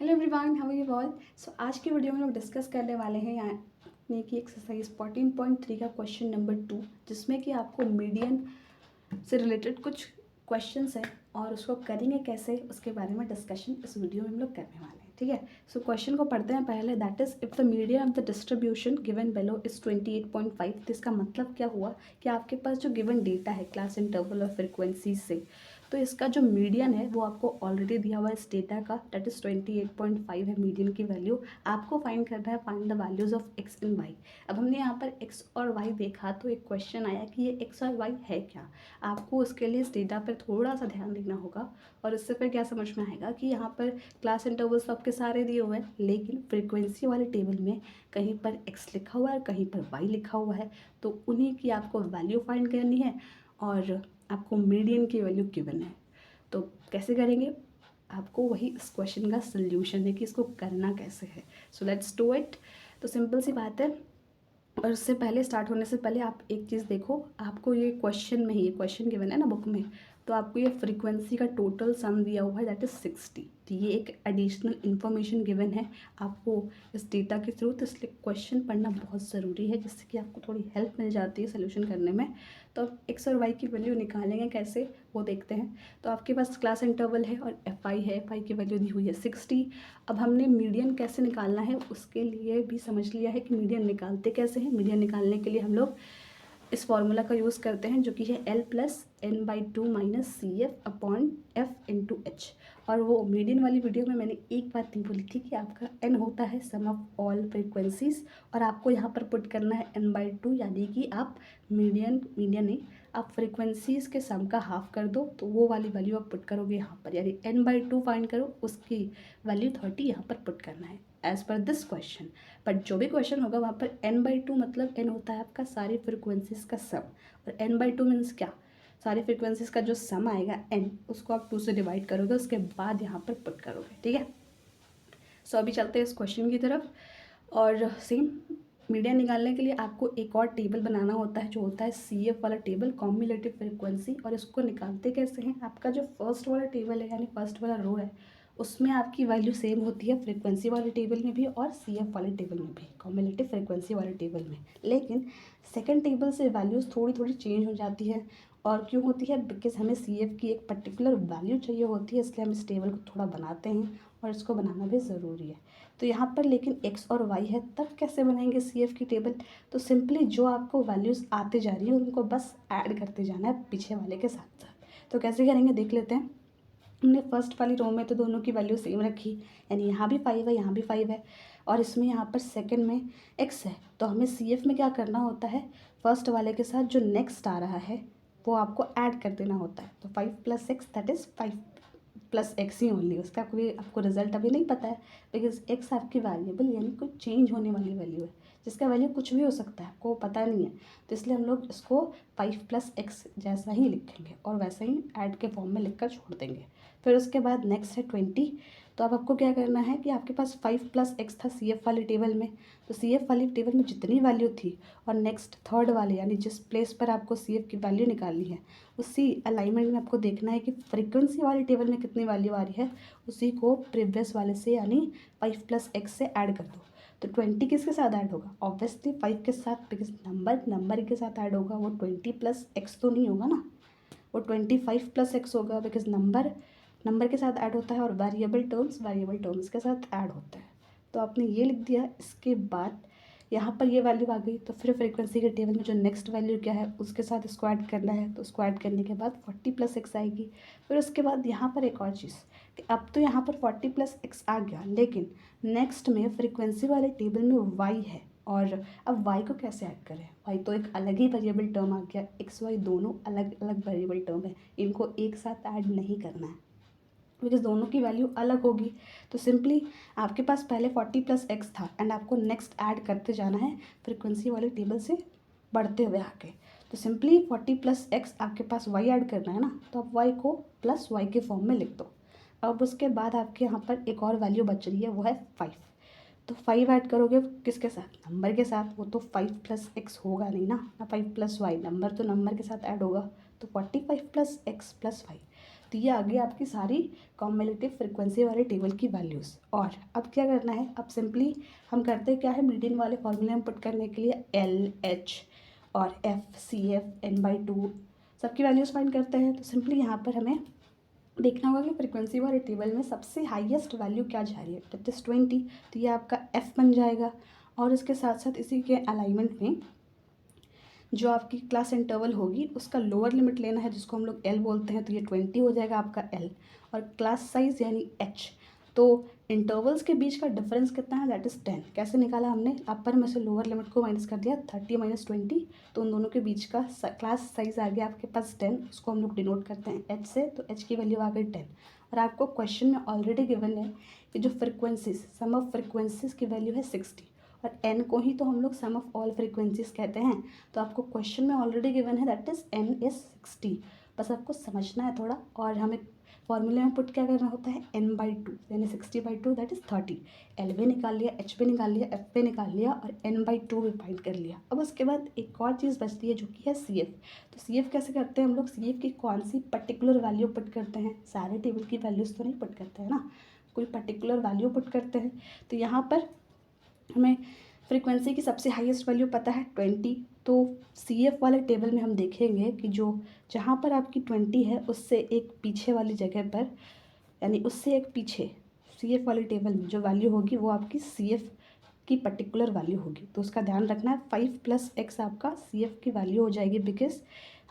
Hello everyone, how are you all. So आज की video में हम डिस्कस करने वाले हैं यानी कि एक्सरसाइज 14.3 का क्वेश्चन नंबर 2, जिसमें कि आपको मीडियन से रिलेटेड कुछ क्वेश्चंस हैं और उसको करेंगे कैसे उसके बारे में डिस्कशन इस वीडियो में हम लोग करने वाले हैं। ठीक है, सो क्वेश्चन को पढ़ते हैं पहले। That is if the median of the distribution given below is 28.5। तो इसका मतलब क्या हुआ कि आपके पास जो गिवन डेटा है क्लास इंटरवल और फ्रिक्वेंसी से, तो इसका जो मीडियन है वो आपको ऑलरेडी दिया हुआ है इस डेटा का, दैट इज़ 28.5 है मीडियन की वैल्यू। आपको फाइंड करना है, find the values of x and y. अब हमने यहाँ पर एक्स और वाई देखा तो एक क्वेश्चन आया कि ये एक्स और वाई है क्या। आपको उसके लिए इस डेटा पर थोड़ा सा ध्यान देना होगा और इससे फिर क्या समझ में आएगा कि यहाँ पर क्लास इंटरवल्स तो आपके सारे दिए हुए हैं, लेकिन फ्रीक्वेंसी वाले टेबल में कहीं पर एक्स लिखा हुआ है, कहीं पर वाई लिखा हुआ है, तो उन्हीं की आपको वैल्यू फाइंड करनी है और आपको मीडियन की वैल्यू गिवन है। तो कैसे करेंगे, आपको वही इस क्वेश्चन का सल्यूशन है कि इसको करना कैसे है। So let's do it. तो सिंपल सी बात है, और उससे पहले स्टार्ट होने से पहले आप एक चीज़ देखो, आपको ये क्वेश्चन में ही, ये क्वेश्चन गिवन है ना बुक में, तो आपको ये फ्रीक्वेंसी का टोटल सम दिया हुआ है दैट इज़ 60। तो ये एक एडिशनल इन्फॉर्मेशन गिवन है आपको इस डेटा के थ्रू, तो इसलिए क्वेश्चन पढ़ना बहुत ज़रूरी है जिससे कि आपको थोड़ी हेल्प मिल जाती है सोल्यूशन करने में। तो अब एक्स और वाई की वैल्यू निकालेंगे कैसे वो देखते हैं। तो आपके पास क्लास इंटरवल है और एफ आई है, एफ आई की वैल्यू दी हुई है 60। अब हमने मीडियन कैसे निकालना है उसके लिए भी समझ लिया है कि मीडियन निकालते कैसे हैं। मीडियन निकालने के लिए हम लोग इस फॉर्मूला का यूज़ करते हैं जो कि है L+N/2 माइनस CF/F/H। और वो मीडियन वाली वीडियो में मैंने एक बात नहीं बोली थी कि आपका n होता है सम ऑफ ऑल फ्रीक्वेंसीज, और आपको यहाँ पर पुट करना है n/2, यानी कि आप मीडियन नहीं, आप फ्रीक्वेंसीज के सम का हाफ कर दो तो वो वाली वैल्यू आप पुट करोगे यहाँ पर, यानी n/2 फाइंड करो, उसकी वैल्यू 30 यहाँ पर पुट करना है as per this question. But जो भी क्वेश्चन होगा वहाँ पर n/2 मतलब n होता है आपका सारी फ्रिक्वेंसीज का सम, और n/2 मीन्स क्या, सारी फ्रिक्वेंसीज का जो सम आएगा n, उसको आप 2 से डिवाइड करोगे, उसके बाद यहाँ पर पुट करोगे। ठीक है, सो अभी चलते हैं इस क्वेश्चन की तरफ। और सेम मीडियन निकालने के लिए आपको एक और टेबल बनाना होता है जो होता है CF वाला टेबल, कॉम्युलेटिव फ्रिक्वेंसी। और इसको निकालते कैसे हैं, आपका जो फर्स्ट वाला टेबल है यानी फर्स्ट वाला रो है, उसमें आपकी वैल्यू सेम होती है फ्रिक्वेंसी वाले टेबल में भी और CF वाले टेबल में भी, कॉम्युलेटिव फ्रिक्वेंसी वाले टेबल में। लेकिन सेकंड टेबल से वैल्यूज़ थोड़ी थोड़ी चेंज हो जाती है। और क्यों होती है, बिकॉज हमें CF की एक पर्टिकुलर वैल्यू चाहिए होती है, इसलिए हम इस टेबल को थोड़ा बनाते हैं और इसको बनाना भी ज़रूरी है। तो यहाँ पर लेकिन x और y है, तब कैसे बनाएंगे CF की टेबल। तो सिंपली जो आपको वैल्यूज़ आते जा रही है उनको बस ऐड करते जाना है पीछे वाले के साथ साथ। तो कैसे करेंगे देख लेते हैं। हमने फर्स्ट वाली रो में तो दोनों की वैल्यू सेम रखी, यानी यहाँ भी 5 है, यहाँ भी 5 है, और इसमें यहाँ पर सेकंड में x है। तो हमें CF में क्या करना होता है, फर्स्ट वाले के साथ जो नेक्स्ट आ रहा है वो आपको ऐड कर देना होता है। तो 5 + x that is 5 + x he only, उसका कोई आपको रिजल्ट अभी नहीं पता है, बिकॉज x आपकी वेरिएबल यानी कोई चेंज होने वाली वैल्यू है, जिसका वैल्यू कुछ भी हो सकता है, आपको पता नहीं है। तो इसलिए हम लोग इसको 5 + x जैसा ही लिखेंगे और वैसे ही ऐड के फॉर्म में लिखकर छोड़ देंगे। फिर उसके बाद नेक्स्ट है 20। तो अब आपको क्या करना है कि आपके पास 5 + x था CF वाले टेबल में, तो CF वाली टेबल में जितनी वैल्यू थी और नेक्स्ट थर्ड वाले यानी जिस प्लेस पर आपको CF की वैल्यू निकालनी है, उसी अलाइनमेंट में आपको देखना है कि फ्रीक्वेंसी वाले टेबल में कितनी वैल्यू आ रही है, उसी को प्रीवियस वाले से यानी 5 + x से ऐड कर दो। तो 20 किसके साथ ऐड होगा, ऑब्वियसली 5 के साथ, बिकॉज नंबर के साथ ऐड होगा, वो 20 + x तो नहीं होगा ना, वो 25 + x होगा, बिकॉज नंबर के साथ ऐड होता है और वेरिएबल टर्म्स के साथ ऐड होता है। तो आपने ये लिख दिया, इसके बाद यहाँ पर ये वैल्यू आ गई, तो फिर फ्रीक्वेंसी के टेबल में जो नेक्स्ट वैल्यू क्या है उसके साथ इसको ऐड करना है, तो उसको ऐड करने के बाद 40 + x आएगी। फिर उसके बाद यहाँ पर एक और चीज़ कि अब तो यहाँ पर 40 + x आ गया, लेकिन नेक्स्ट में फ्रीक्वेंसी वाले टेबल में y है, और अब y को कैसे ऐड करें, y तो एक अलग ही वेरिएबल टर्म आ गया, x y दोनों अलग अलग वेरिएबल टर्म है, इनको एक साथ ऐड नहीं करना है बिकॉज दोनों की वैल्यू अलग होगी। तो सिंपली आपके पास पहले 40 + x था एंड आपको नेक्स्ट ऐड करते जाना है फ्रीक्वेंसी वाले टेबल से बढ़ते हुए आके। तो सिंपली 40 + x आपके पास y ऐड करना है ना, तो आप y को +y के फॉर्म में लिख दो। अब उसके बाद आपके यहाँ पर एक और वैल्यू बच रही है, वो है 5। तो 5 ऐड करोगे किसके साथ, नंबर के साथ, वो तो 5 + x होगा नहीं ना, 5 + y, नंबर तो नंबर के साथ ऐड होगा, तो 45 + x + 5। तो ये आ गई आपकी सारी कॉम्युलेटिव फ्रिक्वेंसी वाले टेबल की वैल्यूज़। और अब क्या करना है, अब सिंपली हम करते क्या है, मीडियन वाले फॉर्मूले हम पुट करने के लिए एल, एच और एफ, सी एफ, n/2 सबकी वैल्यूज़ फाइंड करते हैं। तो सिंपली यहाँ पर हमें देखना होगा कि फ्रिक्वेंसी वाले टेबल में सबसे हाईएस्ट वैल्यू क्या जा रही है, दैट इज़ 20। तो ये आपका एफ बन जाएगा। और इसके साथ साथ इसी के अलाइनमेंट में जो आपकी क्लास इंटरवल होगी उसका लोअर लिमिट लेना है, जिसको हम लोग एल बोलते हैं। तो ये 20 हो जाएगा आपका एल। और क्लास साइज यानी एच, तो इंटरवल्स के बीच का डिफरेंस कितना है, दैट इज़ 10। कैसे निकाला हमने, अपर में से लोअर लिमिट को माइनस कर दिया, 30 - 20, तो उन दोनों के बीच का क्लास साइज आ गया आपके पास 10। उसको हम लोग डिनोट करते हैं एच से, तो एच की वैल्यू आ गई 10। और आपको क्वेश्चन में ऑलरेडी गिवन है कि जो फ्रिक्वेंसीज, सम ऑफ फ्रिक्वेंसीज की वैल्यू है 60, और n को ही तो हम लोग सम ऑफ ऑल फ्रिक्वेंसीज कहते हैं। तो आपको क्वेश्चन में ऑलरेडी गिवन है दैट इज़ n इज़ 60। बस आपको समझना है थोड़ा। और हमें फॉर्मूले में पुट क्या करना होता है, n/2 यानी 60/2 दैट इज़ 30। l भी निकाल लिया, h भी निकाल लिया, f भी निकाल लिया और n/2 भी फाइंड कर लिया। अब उसके बाद एक और चीज़ बचती है जो कि है सी एफ। तो सी एफ कैसे करते हैं हम लोग, सी एफ की कौन सी पर्टिकुलर वैल्यू पुट करते हैं, सारे टेबल की वैल्यूज़ तो नहीं पुट करते हैं ना, कोई पर्टिकुलर वैल्यू पुट करते हैं। तो यहाँ पर हमें फ्रीक्वेंसी की सबसे हाईएस्ट वैल्यू पता है 20। तो सी एफ वाले टेबल में हम देखेंगे कि जो जहाँ पर आपकी 20 है उससे एक पीछे वाली जगह पर, यानी उससे एक पीछे सी एफ वाले टेबल में जो वैल्यू होगी वो आपकी सी एफ की पर्टिकुलर वैल्यू होगी। तो उसका ध्यान रखना है, 5 + x आपका सी एफ की वैल्यू हो जाएगी, बिकॉज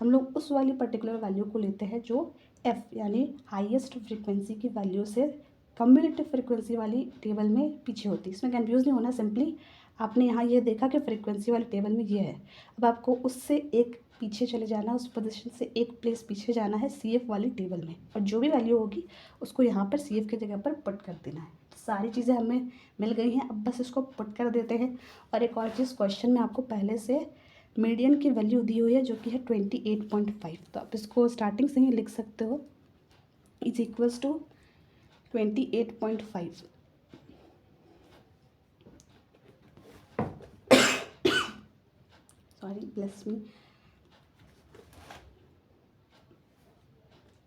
हम लोग उस वाली पर्टिकुलर वैल्यू को लेते हैं जो एफ यानी हाईएस्ट फ्रीक्वेंसी की वैल्यू से कम्युलेटिव फ्रिक्वेंसी वाली टेबल में पीछे होती है। इसमें कंफ्यूज नहीं होना, सिंपली आपने यहाँ ये देखा कि फ्रीक्वेंसी वाले टेबल में ये है, अब आपको उससे एक पीछे चले जाना, उस पोजीशन से एक प्लेस पीछे जाना है सी एफ वाली टेबल में, और जो भी वैल्यू होगी उसको यहाँ पर सी एफ की जगह पर पुट कर देना है। तो सारी चीज़ें हमें मिल गई हैं, अब बस इसको पुट कर देते हैं। और एक और चीज़, क्वेश्चन में आपको पहले से मीडियन की वैल्यू दी हुई है जो कि है 28.5। तो आप इसको स्टार्टिंग से ही लिख सकते हो, is equals to 28.5। Sorry, bless me,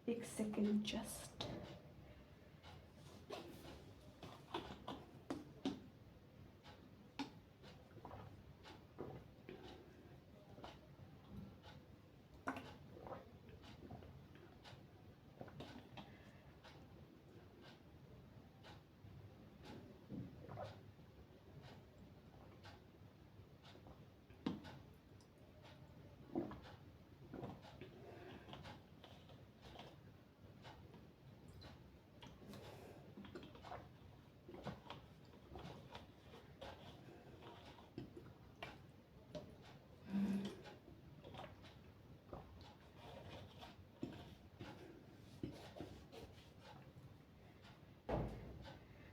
एक second just.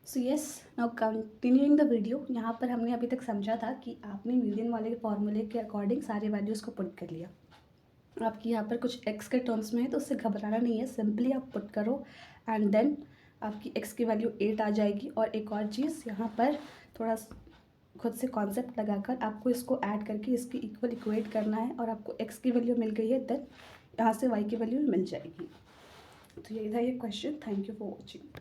So yes, now continuing the video. यहाँ पर हमने अभी तक समझा था कि आपने मीडियन वाले फॉर्मूले के अकॉर्डिंग सारे वैल्यूज़ को पुट कर लिया। आपकी यहाँ पर कुछ एक्स के टर्म्स में है तो उससे घबराना नहीं है, सिंपली आप पुट करो एंड देन आपकी एक्स की वैल्यू 8 आ जाएगी। और एक और चीज़, यहाँ पर थोड़ा खुद से कॉन्सेप्ट लगाकर आपको इसको ऐड करके इसकी इक्वल इक्वेट करना है, और आपको एक्स की वैल्यू मिल गई है, देन यहाँ से वाई की वैल्यू मिल जाएगी। तो यही था ये question. Thank you for watching.